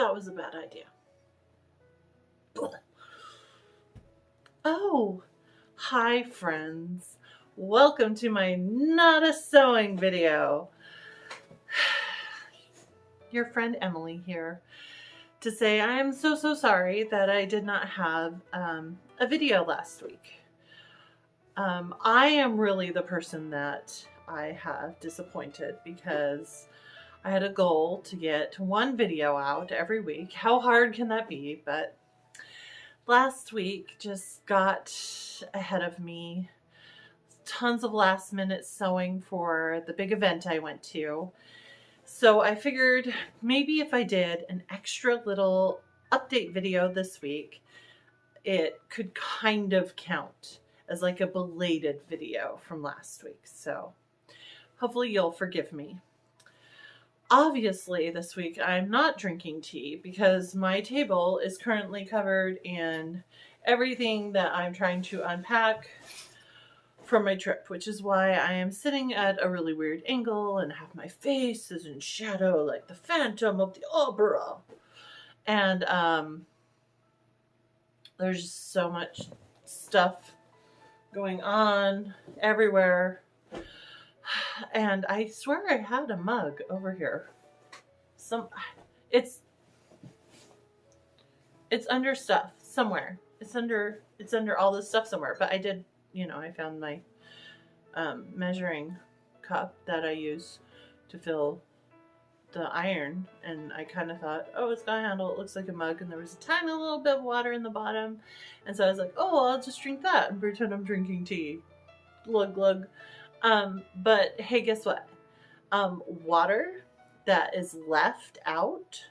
that was a bad idea. Oh, hi friends. Welcome to my not a sewing video. Your friend Emily here to say I am so sorry that I did not have a video last week. I am really the person that I have disappointed because I had a goal to get one video out every week. How hard can that be? But last week just got ahead of me. Tons of last minute sewing for the big event I went to. So I figured maybe if I did an extra little update video this week, it could kind of count as like a belated video from last week. So hopefully you'll forgive me. Obviously this week I'm not drinking tea because my table is currently covered in everything that I'm trying to unpack from my trip, which is why I am sitting at a really weird angle and half my face is in shadow like the Phantom of the Opera. And there's just so much stuff going on everywhere. And I swear I had a mug over here. It's under stuff somewhere. It's under all this stuff somewhere. But I did, I found my measuring cup that I use to fill the iron, and I kind of thought, oh, it's got a handle, it looks like a mug, and there was a tiny little bit of water in the bottom, and so I was like, oh, I'll just drink that and pretend I'm drinking tea. Glug glug. But hey, guess what? Water that is left out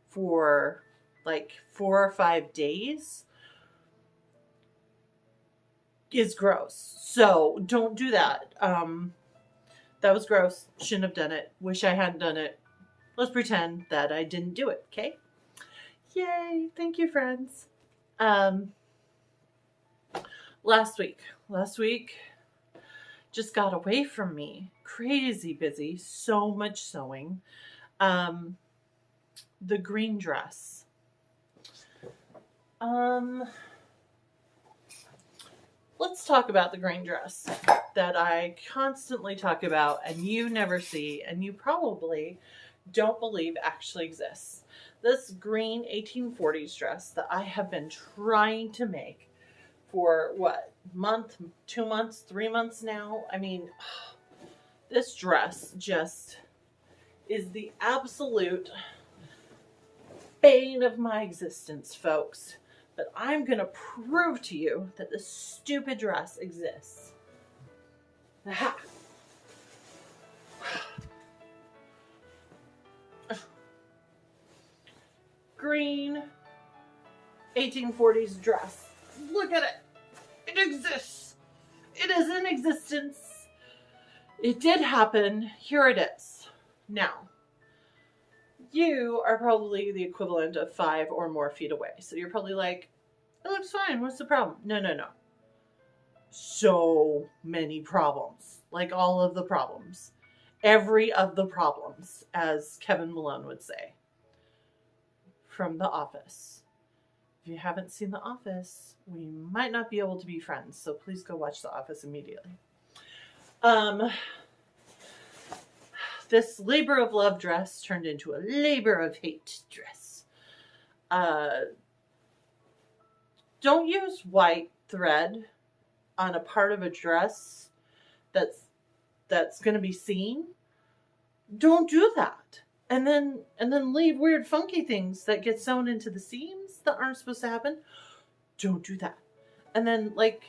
for like 4 or 5 days is gross. So don't do that. That was gross. Shouldn't have done it. Wish I hadn't done it. Let's pretend that I didn't do it, okay? Yay. Thank you, friends. Last week just got away from me. Crazy busy. So much sewing. The green dress. Let's talk about the green dress that I constantly talk about and you never see and you probably don't believe actually exists. This green 1840s dress that I have been trying to make for what, month, 2 months, 3 months now? I mean, this dress just is the absolute bane of my existence, folks. But I'm going to prove to you that this stupid dress exists. Aha! Green 1840s dress. Look at it. It exists. It is in existence. It did happen. Here it is. Now, you are probably the equivalent of 5 or more feet away. So you're probably like, it looks fine. What's the problem? No. So many problems. Like all of the problems. Every of the problems, as Kevin Malone would say. From The Office. If you haven't seen The Office, we might not be able to be friends. So please go watch The Office immediately. This labor of love dress turned into a labor of hate dress. Don't use white thread on a part of a dress that's going to be seen. Don't do that. And then leave weird funky things that get sewn into the seams that aren't supposed to happen. Don't do that. And then like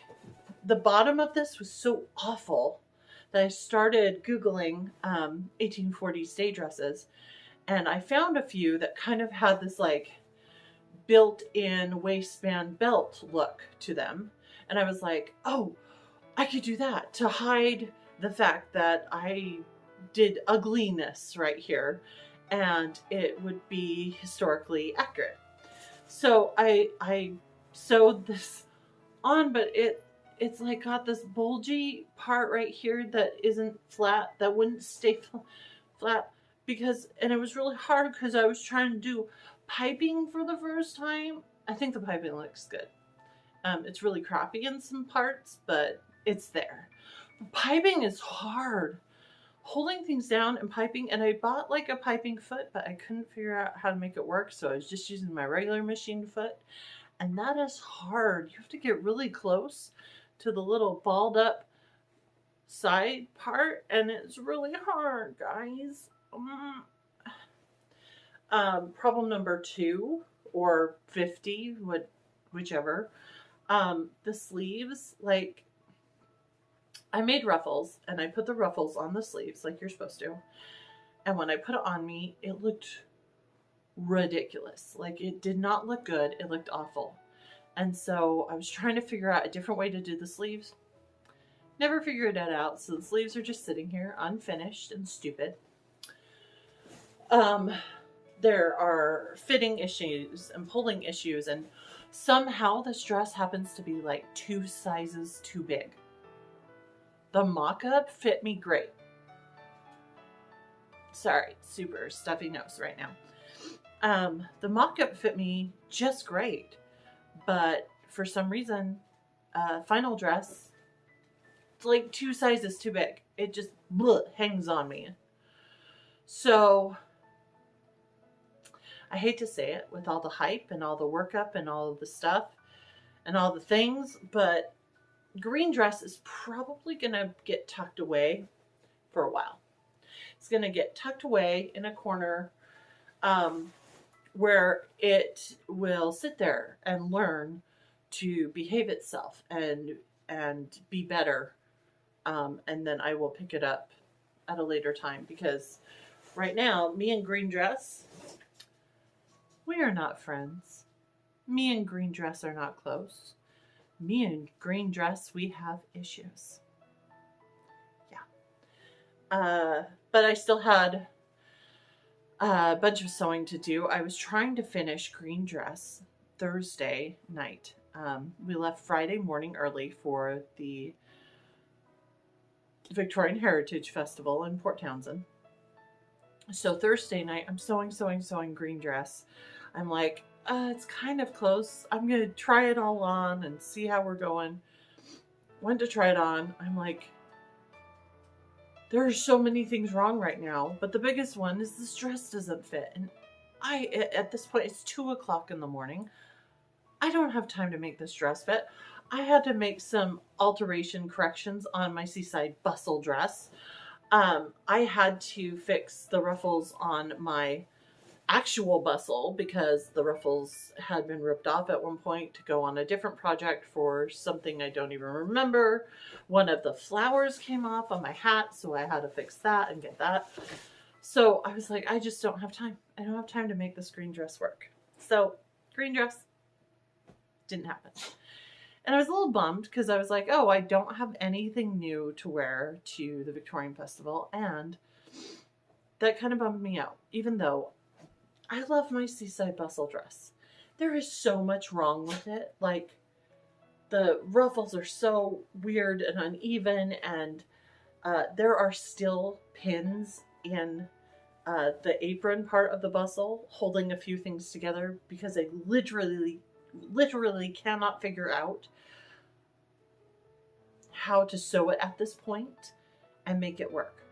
the bottom of this was so awful that I started Googling 1840s day dresses, and I found a few that kind of had this like built-in waistband belt look to them. And I was like, oh, I could do that to hide the fact that I did ugliness right here, and it would be historically accurate. So I sewed this on, but it's like got this bulgy part right here that isn't flat, that wouldn't stay flat, because, and it was really hard because I was trying to do piping for the first time. I think the piping looks good. It's really crappy in some parts, but it's there. Piping is hard. Holding things down and piping, and I bought like a piping foot, but I couldn't figure out how to make it work, so I was just using my regular machine foot, and that is hard. You have to get really close to the little balled up side part, and it's really hard, guys. Problem number 2 or 50, whichever. The sleeves, like, I made ruffles, and I put the ruffles on the sleeves like you're supposed to. And when I put it on me, it looked ridiculous. Like, it did not look good. It looked awful. And so I was trying to figure out a different way to do the sleeves. Never figured that out. So the sleeves are just sitting here unfinished and stupid. There are fitting issues and pulling issues, and somehow this dress happens to be like 2 sizes too big. The mock-up fit me great. Sorry, super stuffy nose right now. The mock-up fit me just great, but for some reason, final dress, it's like 2 sizes too big. It just hangs on me. So, I hate to say it with all the hype and all the workup and all of the stuff and all the things, but green dress is probably going to get tucked away for a while. It's going to get tucked away in a corner where it will sit there and learn to behave itself and be better. And then I will pick it up at a later time, because right now, me and green dress, we are not friends. Me and green dress are not close. Me and green dress, we have issues. Yeah. But I still had a bunch of sewing to do. I was trying to finish green dress Thursday night. We left Friday morning early for the Victorian Heritage Festival in Port Townsend. So Thursday night, I'm sewing green dress. I'm like, it's kind of close. I'm going to try it all on and see how we're going. Went to try it on. I'm like, there are so many things wrong right now, but the biggest one is this dress doesn't fit. And at this point, it's 2 o'clock in the morning. I don't have time to make this dress fit. I had to make some alteration corrections on my Seaside Bustle dress. I had to fix the ruffles on my actual bustle because the ruffles had been ripped off at one point to go on a different project for something I don't even remember. One of the flowers came off on my hat, so I had to fix that and get that. So I was like, I just don't have time. I don't have time to make this green dress work. So green dress didn't happen. And I was a little bummed because I was like, oh, I don't have anything new to wear to the Victorian Festival. And that kind of bummed me out, even though I love my Seaside Bustle dress. There is so much wrong with it. Like, the ruffles are so weird and uneven, and there are still pins in the apron part of the bustle holding a few things together because I literally cannot figure out how to sew it at this point and make it work.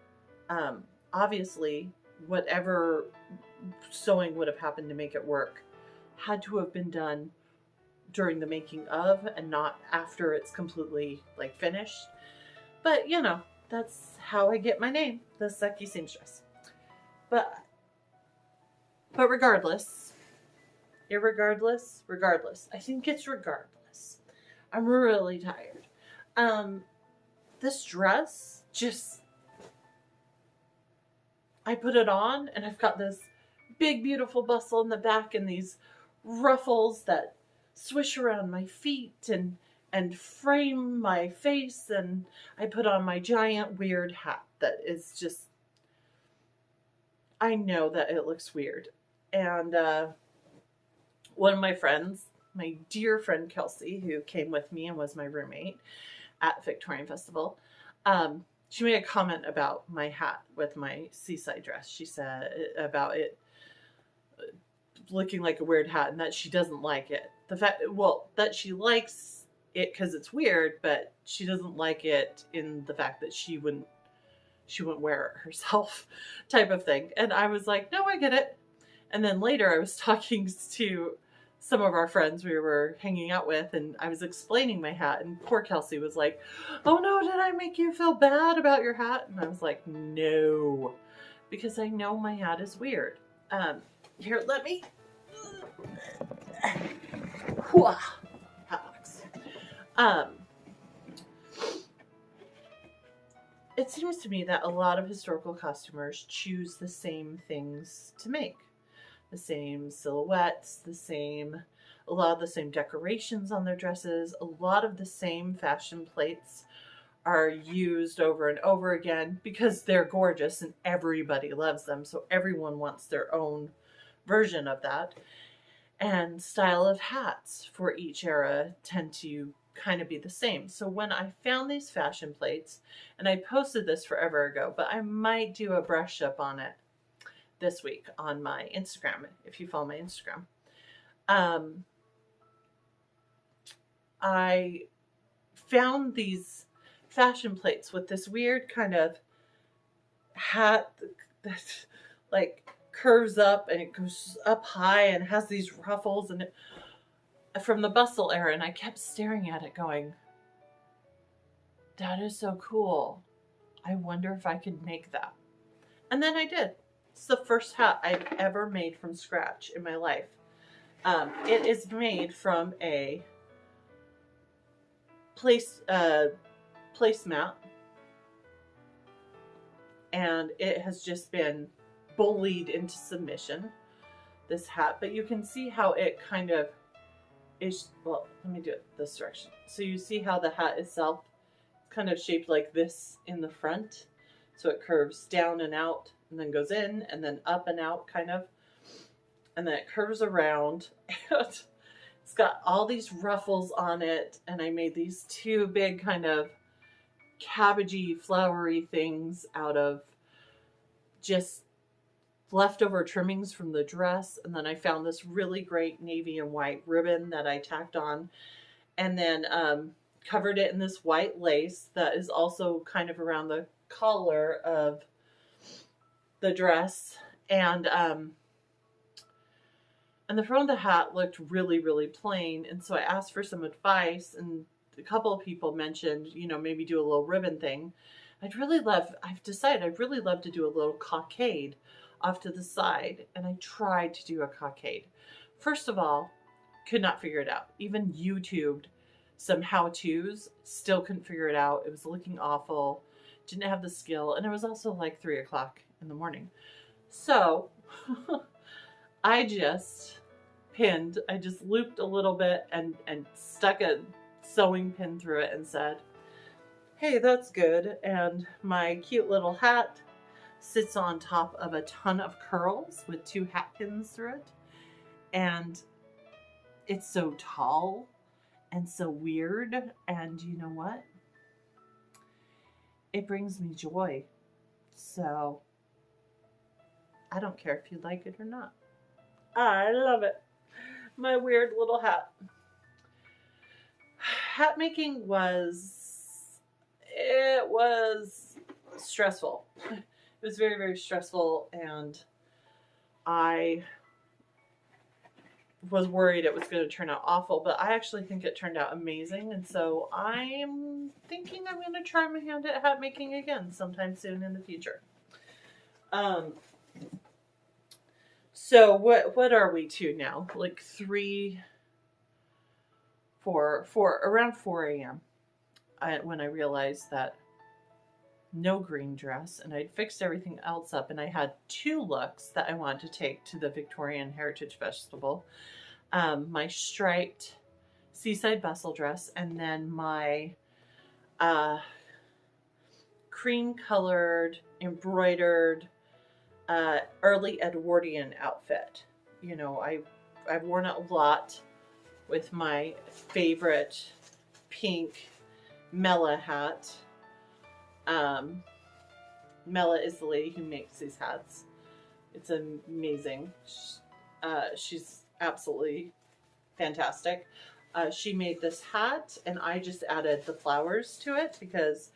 Obviously, whatever sewing would have happened to make it work had to have been done during the making of and not after it's completely like finished. But you know, that's how I get my name, the Sucky Seamstress. But regardless, regardless, I think it's regardless. I'm really tired. This dress just, I put it on and I've got this big beautiful bustle in the back and these ruffles that swish around my feet and frame my face, and I put on my giant weird hat that is just, I know that it looks weird. And one of my friends, my dear friend Kelsey, who came with me and was my roommate at Victorian Festival, she made a comment about my hat with my Seaside dress. She said about it looking like a weird hat and that she doesn't like it. The fact, well, that she likes it because it's weird, but she doesn't like it in the fact that she wouldn't wear it herself, type of thing. And I was like, no, I get it. And then later I was talking to some of our friends we were hanging out with, and I was explaining my hat, and poor Kelsey was like, oh no, did I make you feel bad about your hat? And I was like, no, because I know my hat is weird. Here, let me. Hat box. It seems to me that a lot of historical costumers choose the same things to make. The same silhouettes, a lot of the same decorations on their dresses, a lot of the same fashion plates are used over and over again because they're gorgeous and everybody loves them. So everyone wants their own version of that. And style of hats for each era tend to kind of be the same. So when I found these fashion plates, and I posted this forever ago, but I might do a brush up on it this week on my Instagram, if you follow my Instagram. I found these fashion plates with this weird kind of hat that like curves up and it goes up high and has these ruffles and from the bustle era, and I kept staring at it going, that is so cool. I wonder if I could make that. And then I did. It's the first hat I've ever made from scratch in my life. It is made from a placemat, and it has just been bullied into submission, this hat. But you can see how it kind of is, well, let me do it this direction. So you see how the hat itself is kind of shaped like this in the front. So it curves down and out and then goes in and then up and out kind of. And then it curves around. It's got all these ruffles on it. And I made these two big kind of cabbagey, flowery things out of just leftover trimmings from the dress. And then I found this really great navy and white ribbon that I tacked on. And then covered it in this white lace that is also kind of around the collar of the dress. And the front of the hat looked really, really plain. And so I asked for some advice, and a couple of people mentioned, you know, maybe do a little ribbon thing. I've decided I'd really love to do a little cockade off to the side. And I tried to do a cockade. First of all, could not figure it out. Even YouTubed some how-tos, still couldn't figure it out. It was looking awful. Didn't have the skill. And it was also like 3 o'clock in the morning. So I just looped a little bit and stuck a sewing pin through it and said, hey, that's good. And my cute little hat sits on top of a ton of curls with 2 hat pins through it. And it's so tall and so weird. And you know what? It brings me joy. So I don't care if you like it or not. I love it. My weird little hat. Hat making was stressful. It was very, very stressful, and I was worried it was going to turn out awful, but I actually think it turned out amazing. And so I'm thinking I'm going to try my hand at hat making again sometime soon in the future. So what are we to now? Like 4 around 4 a.m. When I realized that no green dress, and I'd fixed everything else up, and I had 2 looks that I wanted to take to the Victorian Heritage Festival. My striped seaside bustle dress, and then my cream colored embroidered early Edwardian outfit. You know, I've worn it a lot with my favorite pink Mella hat. Mella is the lady who makes these hats. It's amazing. She's absolutely fantastic. She made this hat, and I just added the flowers to it because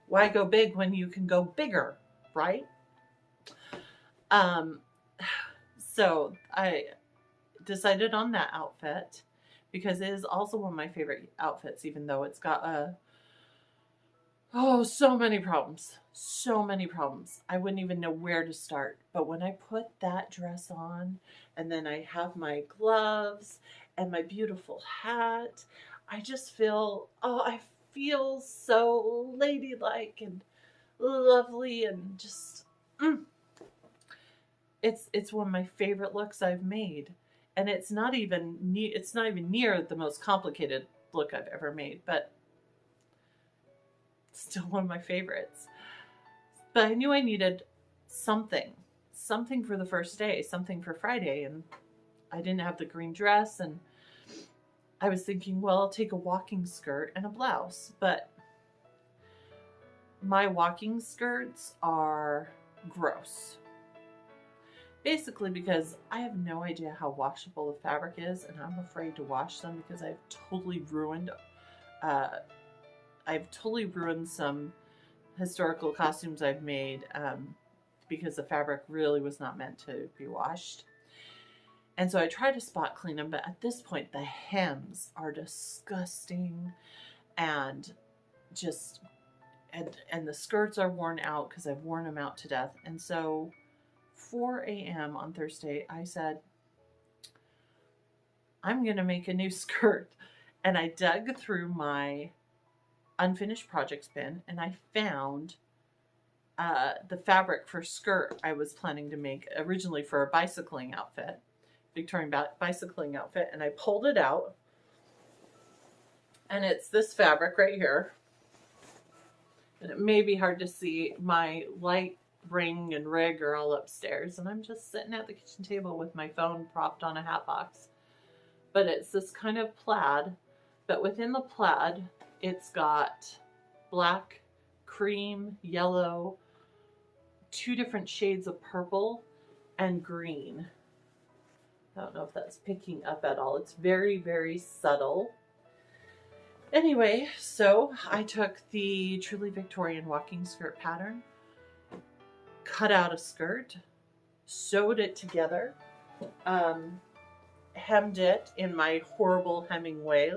why go big when you can go bigger, right? Um, so I decided on that outfit because it is also one of my favorite outfits, even though it's got so many problems. So many problems. I wouldn't even know where to start. But when I put that dress on, and then I have my gloves and my beautiful hat, I just feel, I feel so ladylike and lovely and just, it's one of my favorite looks I've made. And it's not even near the most complicated look I've ever made, but still one of my favorites. But I knew I needed something for the first day, something for Friday, and I didn't have the green dress, and I was thinking, well, I'll take a walking skirt and a blouse, but my walking skirts are gross. Basically because I have no idea how washable the fabric is, and I'm afraid to wash them because I've totally ruined some historical costumes I've made because the fabric really was not meant to be washed. And so I tried to spot clean them, but at this point the hems are disgusting and just, and the skirts are worn out because I've worn them out to death. And so 4 a.m. on Thursday, I said, I'm going to make a new skirt. And I dug through my unfinished projects bin, and I found the fabric for skirt I was planning to make originally for a bicycling outfit, Victorian bicycling outfit, and I pulled it out, and it's this fabric right here. And it may be hard to see, my light ring and rig are all upstairs, and I'm just sitting at the kitchen table with my phone propped on a hat box. But it's this kind of plaid, but within the plaid it's got black, cream, yellow, 2 different shades of purple, and green. I don't know if that's picking up at all. It's very, very subtle. Anyway, so I took the truly Victorian walking skirt pattern, cut out a skirt, sewed it together, hemmed it in my horrible Hemingway,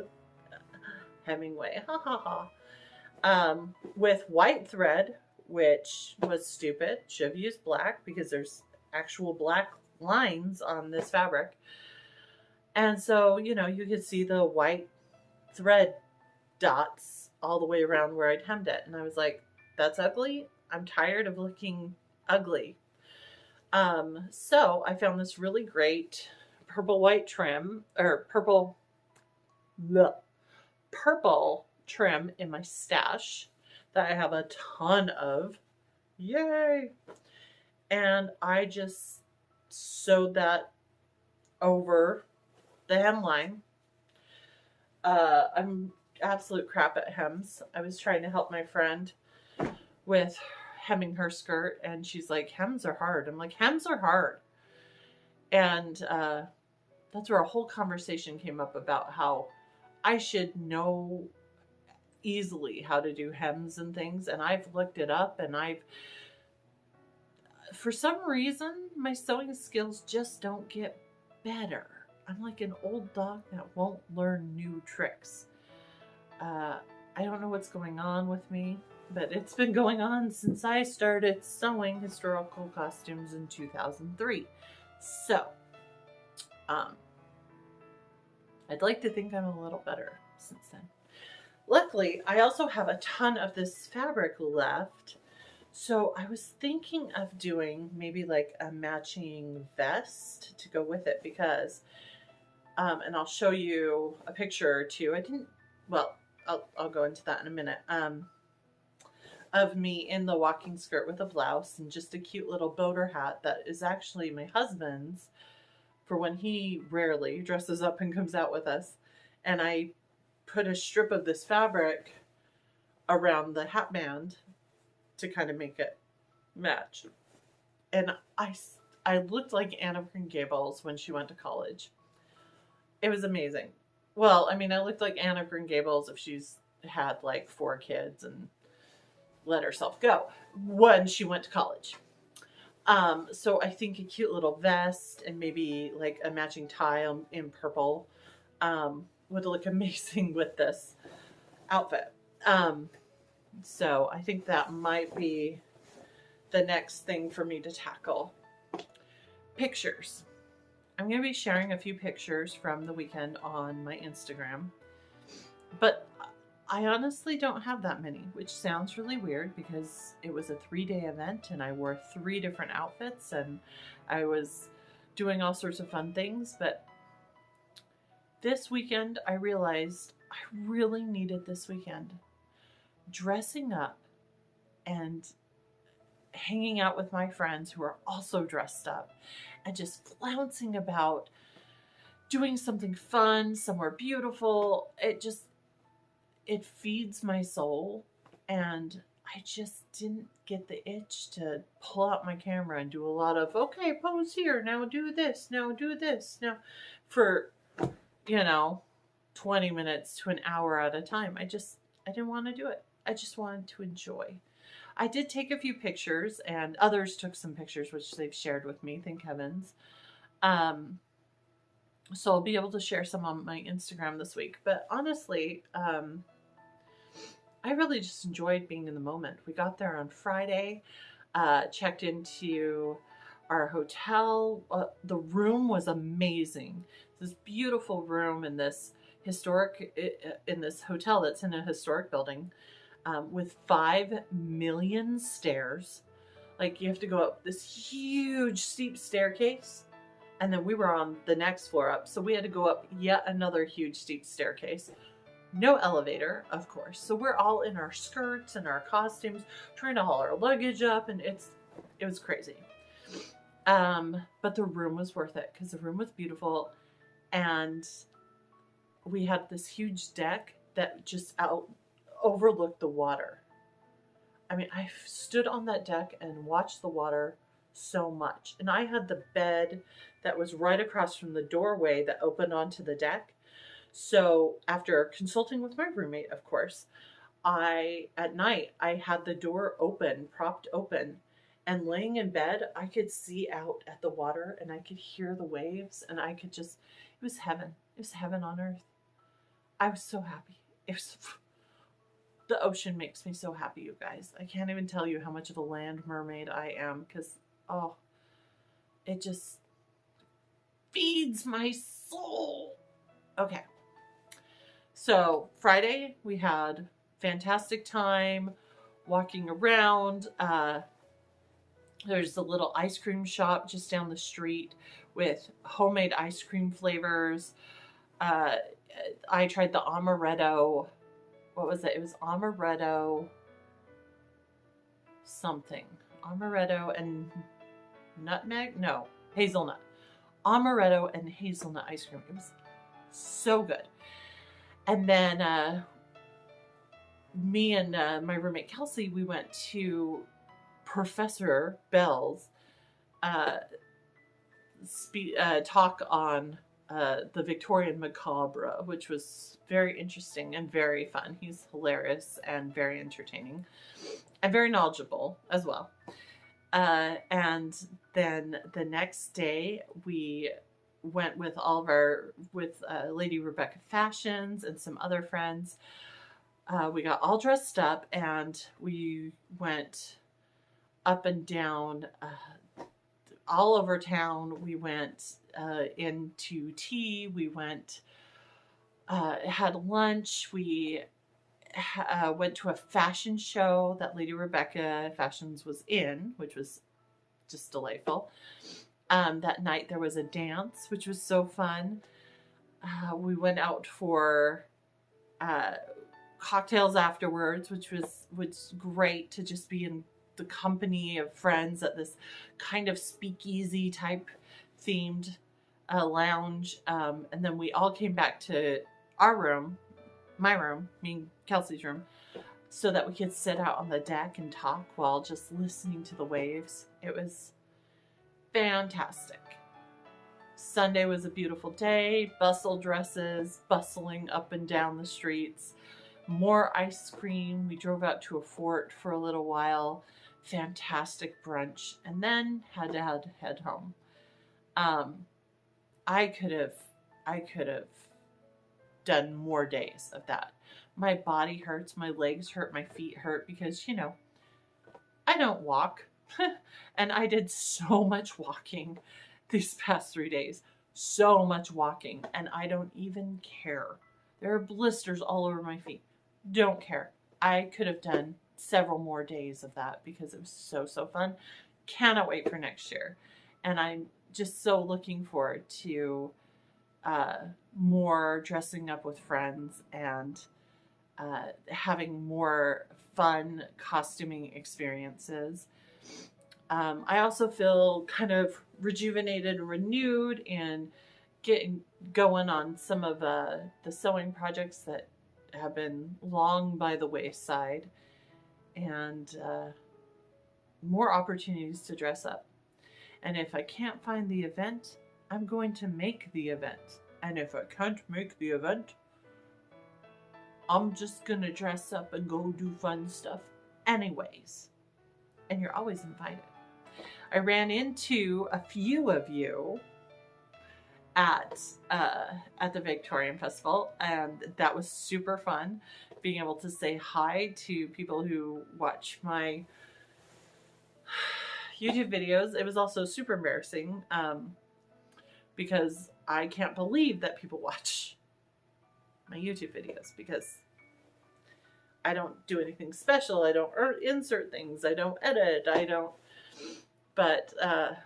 with white thread, which was stupid. Should have used black because there's actual black lines on this fabric. And so, you know, you could see the white thread dots all the way around where I'd hemmed it. And I was like, that's ugly. I'm tired of looking ugly. So I found this really great purple trim in my stash that I have a ton of. Yay! And I just sewed that over the hemline. I'm absolute crap at hems. I was trying to help my friend with hemming her skirt, and she's like, hems are hard. I'm like, hems are hard. And that's where a whole conversation came up about how I should know easily how to do hems and things. And I've looked it up, and for some reason, my sewing skills just don't get better. I'm like an old dog that won't learn new tricks. I don't know what's going on with me, but it's been going on since I started sewing historical costumes in 2003. So, I'd like to think I'm a little better since then. Luckily, I also have a ton of this fabric left. So I was thinking of doing maybe like a matching vest to go with it because, and I'll show you a picture or two. I'll go into that in a minute. Of me in the walking skirt with a blouse and just a cute little boater hat that is actually my husband's for when he rarely dresses up and comes out with us. And I put a strip of this fabric around the hat band to kind of make it match. And I looked like Anne of Green Gables when she went to college. It was amazing. Well, I mean, I looked like Anne of Green Gables if she's had like 4 kids and let herself go when she went to college. So I think a cute little vest and maybe like a matching tie in purple would look amazing with this outfit. So I think that might be the next thing for me to tackle. Pictures. I'm going to be sharing a few pictures from the weekend on my Instagram, but I honestly don't have that many, which sounds really weird because it was a 3-day event and I wore 3 different outfits and I was doing all sorts of fun things. But this weekend, I realized I really needed this weekend. Dressing up and hanging out with my friends who are also dressed up and just flouncing about, doing something fun, somewhere beautiful. It feeds my soul, and I just didn't get the itch to pull out my camera and do a lot of, okay, pose here, now do this, now, for, 20 minutes to an hour at a time. I didn't want to do it. I just wanted to enjoy. I did take a few pictures, and others took some pictures, which they've shared with me, thank heavens. So I'll be able to share some on my Instagram this week. But honestly, I really just enjoyed being in the moment. We got there on Friday, checked into our hotel. The room was amazing. This beautiful room in this hotel that's in a historic building, with 5 million stairs. Like, you have to go up this huge steep staircase, and then we were on the next floor up, so we had to go up yet another huge steep staircase. No elevator, of course. So we're all in our skirts and our costumes, trying to haul our luggage up, and it was crazy. But the room was worth it because the room was beautiful, and we had this huge deck that just overlooked the water. I mean, I stood on that deck and watched the water so much. And I had the bed that was right across from the doorway that opened onto the deck. So after consulting with my roommate, of course, at night, I had the door open, propped open, and laying in bed, I could see out at the water and I could hear the waves, and it was heaven. It was heaven on earth. I was so happy. The ocean makes me so happy, you guys. I can't even tell you how much of a land mermaid I am, because, it just feeds my soul. Okay. So Friday, we had fantastic time walking around. There's a little ice cream shop just down the street with homemade ice cream flavors. I tried the amaretto. What was it? It was amaretto something. Amaretto and nutmeg? No, hazelnut. Amaretto and hazelnut ice cream. It was so good. And then me and my roommate Kelsey, we went to Professor Bell's talk on the Victorian macabre, which was very interesting and very fun. He's hilarious and very entertaining and very knowledgeable as well. And then the next day we went with Lady Rebecca Fashions and some other friends. We got all dressed up and we went up and down all over town. We went into tea. We went, had lunch. We went to a fashion show that Lady Rebecca Fashions was in, which was just delightful. That night there was a dance, which was so fun. We went out for cocktails afterwards, which was great to just be in the company of friends at this kind of speakeasy type themed lounge. And then we all came back to our room, my room, me and Kelsey's room, so that we could sit out on the deck and talk while just listening to the waves. It was fantastic. Sunday was a beautiful day, bustle dresses, bustling up and down the streets, more ice cream. We drove out to a fort for a little while, fantastic brunch, and then had to head home. I could have done more days of that. My body hurts, my legs hurt, my feet hurt because, you know, I don't walk. And I did so much walking these past 3 days. So much walking. And I don't even care. There are blisters all over my feet. Don't care. I could have done several more days of that because it was so fun. Cannot wait for next year. And I'm just so looking forward to more dressing up with friends and having more fun costuming experiences. I also feel kind of rejuvenated and renewed and getting going on some of the sewing projects that have been long by the wayside, and more opportunities to dress up. And if I can't find the event, I'm going to make the event. And if I can't make the event, I'm just going to dress up and go do fun stuff anyways. And you're always invited. I ran into a few of you at the Victorian Festival, and that was super fun, being able to say hi to people who watch my YouTube videos. It was also super embarrassing because I can't believe that people watch my YouTube videos because I don't do anything special. I don't insert things. I don't edit. I don't. But that's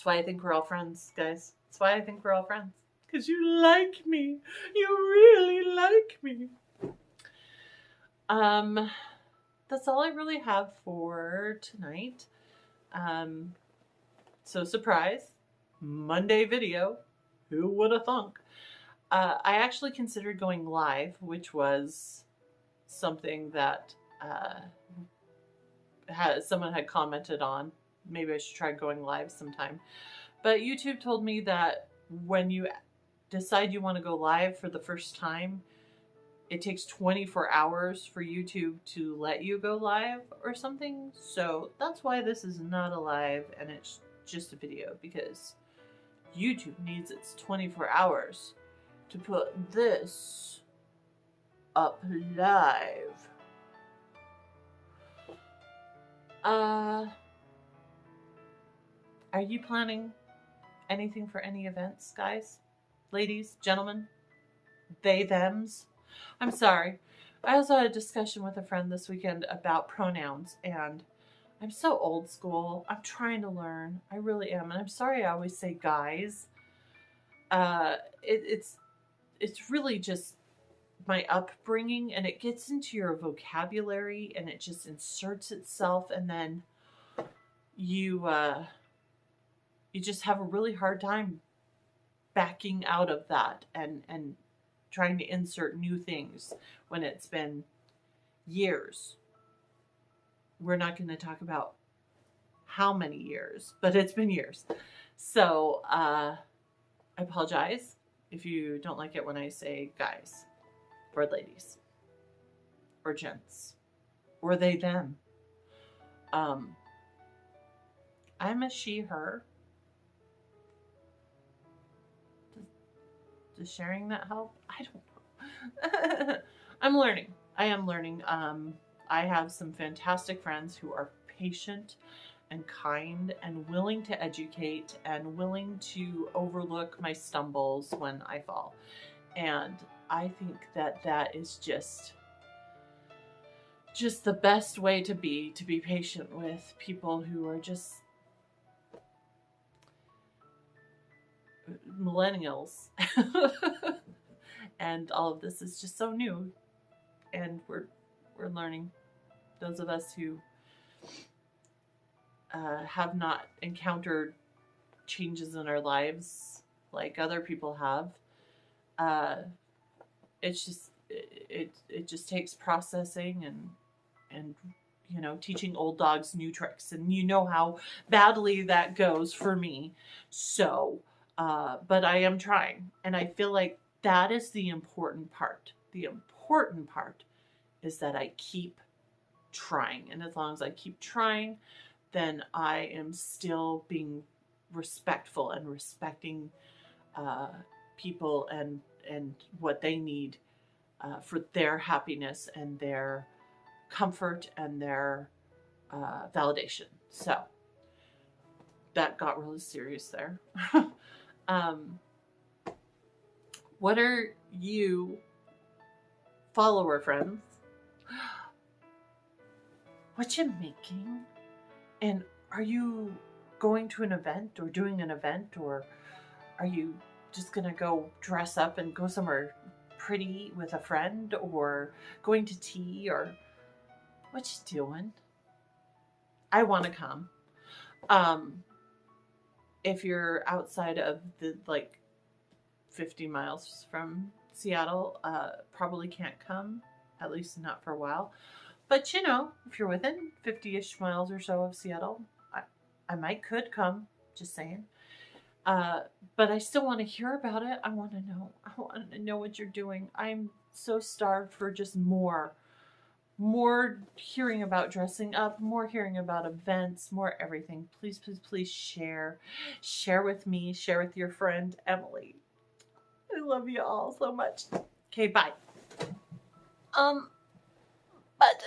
why I think we're all friends, guys. That's why I think we're all friends. Because you like me. You really like me. That's all I really have for tonight. So surprise, Monday video. Who would have thunk? I actually considered going live, which was something that someone had commented on. Maybe I should try going live sometime. But YouTube told me that when you decide you want to go live for the first time, it takes 24 hours for YouTube to let you go live or something. So that's why this is not a live and it's just a video, because YouTube needs its 24 hours to put this up live. Are you planning anything for any events, guys? Ladies, gentlemen, they, thems? I'm sorry. I also had a discussion with a friend this weekend about pronouns, and I'm so old school. I'm trying to learn. I really am. And I'm sorry I always say guys. It's really just my upbringing, and it gets into your vocabulary and it just inserts itself, and then you just have a really hard time backing out of that and trying to insert new things when it's been years. We're not going to talk about how many years, but it's been years. So I apologize if you don't like it when I say guys or ladies or gents or they, them. I'm a she, her. Does sharing that help? I don't know. I'm learning. I am learning. I have some fantastic friends who are patient and kind and willing to educate and willing to overlook my stumbles when I fall. And I think that that is just the best way to be patient with people who are just millennials. And all of this is just so new, and we're learning. Those of us who have not encountered changes in our lives like other people have, it's just it just takes processing and you know, teaching old dogs new tricks. And you know how badly that goes for me. So, but I am trying. And I feel like that is the important part. The important part is that I keep trying. And as long as I keep trying, then I am still being respectful and respecting people and what they need for their happiness and their comfort and their validation. So that got really serious there. What are you, follower friends? What you making? And are you going to an event or doing an event, or are you just gonna go dress up and go somewhere pretty with a friend, or going to tea, or what you doing? I want to come. If you're outside of the 50 miles from Seattle, probably can't come, at least not for a while. But you know, if you're within 50-ish miles or so of Seattle, I could come, just saying. But I still want to hear about it. I want to know. I want to know what you're doing. I'm so starved for just more hearing about dressing up, more hearing about events, more everything. Please, please, please share with me, share with your friend Emily. I love you all so much. Okay, bye. But